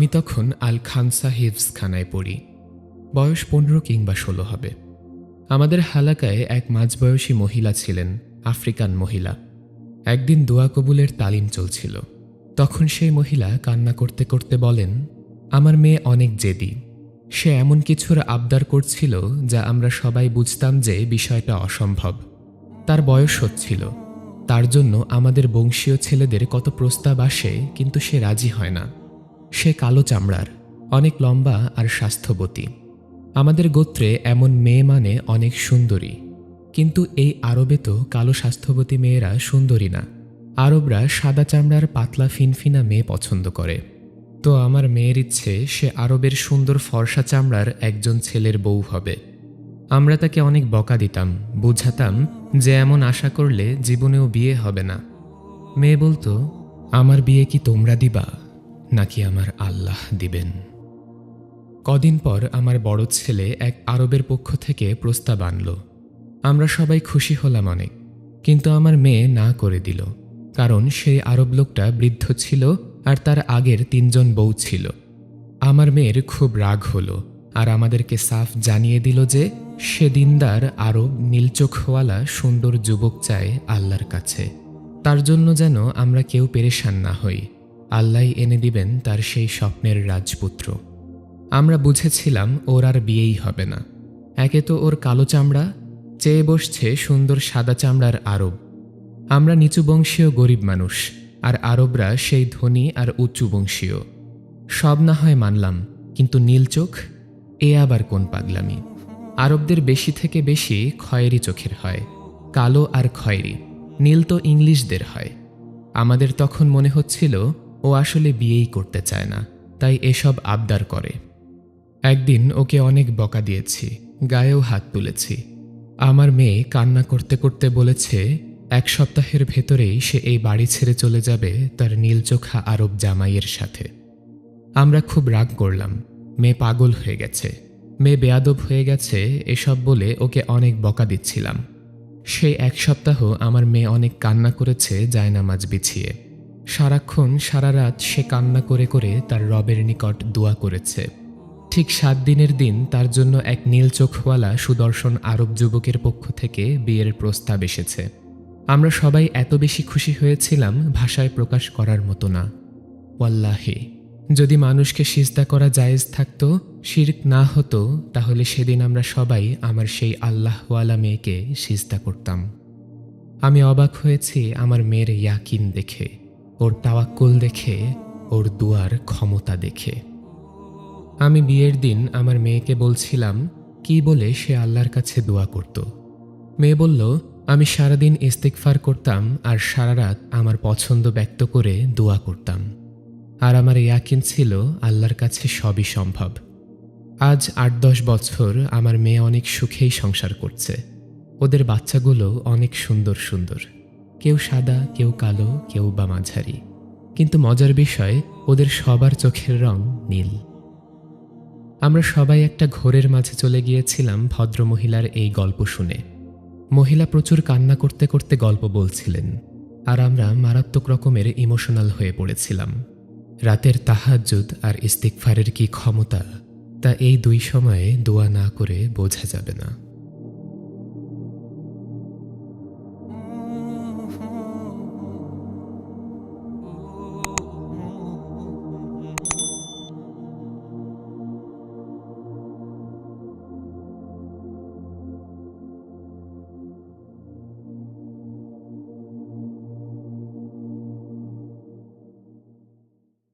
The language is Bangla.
আমি তখন আল খানসা হিফজখানায় পড়ি। বয়স 15 কিংবা 16 হবে। আমাদের হালাকায় এক মাঝবয়সী মহিলা ছিলেন, আফ্রিকান মহিলা। একদিন দোয়া কবুলের তালিম চলছিল। তখন সেই মহিলা কান্না করতে করতে বলেন, আমার মেয়ে অনেক জেদি। সে এমন কিছুর আবদার করছিল যা আমরা সবাই বুঝতাম যে বিষয়টা অসম্ভব। তার বয়স হচ্ছিল, তার জন্য আমাদের বংশীয় ছেলেদের কত প্রস্তাব আসে, কিন্তু সে রাজি হয় না। সে কালো চামড়ার, অনেক লম্বা আর স্বাস্থ্যবতী। আমাদের গোত্রে এমন মেয়ে মানে অনেক সুন্দরী, কিন্তু এই আরবে তো কালো স্বাস্থ্যবতী মেয়েরা সুন্দরী না। আরবরা সাদা চামড়ার পাতলা ফিনফিনা মেয়ে পছন্দ করে। তো আমার মেয়ের ইচ্ছে সে আরবের সুন্দর ফর্সা চামড়ার একজন ছেলের বউ হবে। আমরা তাকে অনেক বকা দিতাম, বুঝাতাম যে এমন আশা করলে জীবনেও বিয়ে হবে না। মেয়ে বলতো, আমার বিয়ে কি তোমরা দিবা নাকি আমার আল্লাহ দিবেন? কদিন পর আমার বড় ছেলে এক আরবের পক্ষ থেকে প্রস্তাব আনল। আমরা সবাই খুশি হলাম অনেক, কিন্তু আমার মেয়ে না করে দিল, কারণ সেই আরব লোকটা বৃদ্ধ ছিল আর তার আগের 3 জন বউ ছিল। আমার মেয়ের খুব রাগ হলো আর আমাদেরকে সাফ জানিয়ে দিল যে সে দিনদার আরব নীলচোখওয়ালা সুন্দর যুবক চায় আল্লাহর কাছে। তার জন্য যেন আমরা কেউ পেরেশান না হই, আল্লাহই এনে দিবেন তার সেই স্বপ্নের রাজপুত্র। আমরা বুঝেছিলাম ওর আর বিয়েই হবে না। একে তো ওর কালো চামড়া, চেয়ে বসছে সুন্দর সাদা চামড়ার আরব। আমরা নিচু বংশীয় গরিব মানুষ, আর আরবরা সেই ধনী আর উঁচু বংশীয়। সব না হয় মানলাম, কিন্তু নীল চোখ, এ আবার কোন পাগলামি? আরবদের বেশি থেকে বেশি খয়েরি চোখের হয়, কালো আর খয়েরি। নীল তো ইংলিশদের হয়। আমাদের তখন মনে হচ্ছিল ও আসলে বিয়েই করতে চায় না, তাই এসব আবদার করে। একদিন ওকে অনেক বকা দিয়েছি, গায়েও হাত তুলেছি। আমার মেয়ে কান্না করতে করতে বলেছে 1 সপ্তাহের ভেতরেই সে এই বাড়ি ছেড়ে চলে যাবে তার নীলচোখা আরব জামাইয়ের সাথে। আমরা খুব রাগ করলাম, মেয়ে পাগল হয়ে গেছে, মেয়ে বেয়াদব হয়ে গেছে, এসব বলে ওকে অনেক বকা দিচ্ছিলাম। সেই 1 সপ্তাহ আমার মেয়ে অনেক কান্না করেছে জায়নামাজ বিছিয়ে। সারাক্ষণ সারা রাত সে কান্না করে করে তার রবের নিকট দোয়া করেছে। ঠিক 7 দিনের দিন তার জন্য এক নীল চোখওয়ালা সুদর্শন আরব যুবকের পক্ষ থেকে বিয়ের প্রস্তাব এসেছে। আমরা সবাই এত বেশি খুশি হয়েছিলাম, ভাষায় প্রকাশ করার মতো না। ওয়াল্লাহি, যদি মানুষকে সিজদা করা জায়েজ থাকতো, শিরক না হতো, তাহলে সেদিন আমরা সবাই আমার সেই আল্লাহওয়ালা মেয়েকে সিজদা করতাম। আমি অবাক হয়েছি আমার মেয়ের ইয়াকিন দেখে, ওর তাওয়াক্কুল দেখে, ওর দুয়ার ক্ষমতা দেখে। আমি বিয়ের দিন আমার মেয়েকে বলছিলাম কি বলে সে আল্লাহর কাছে দোয়া করত। মেয়ে বলল, আমি সারাদিন ইস্তিগফার করতাম আর সারা রাত আমার পছন্দ ব্যক্ত করে দোয়া করতাম। আর আমার ইয়াকিন ছিল আল্লাহর কাছে সবই সম্ভব। আজ 8-10 বছর আমার মেয়ে অনেক সুখেই সংসার করছে। ওদের বাচ্চাগুলো অনেক সুন্দর সুন্দর, কেউ সাদা, কেউ কালো, কেউ বা মাঝারি, কিন্তু মজার বিষয় ওদের সবার চোখের রং নীল। আমরা সবাই একটা ঘোরের মাঝে চলে গিয়েছিলাম ভদ্রমহিলার এই গল্প শুনে। মহিলা প্রচুর কান্না করতে করতে গল্প বলছিলেন, আর আমরা মারাত্মক রকমের ইমোশনাল হয়ে পড়েছিলাম। রাতের তাহাজ্জুদ আর ইস্তিগফারের কি ক্ষমতা, তা এই 2 সময়ে দোয়া না করে বোঝা যাবে না।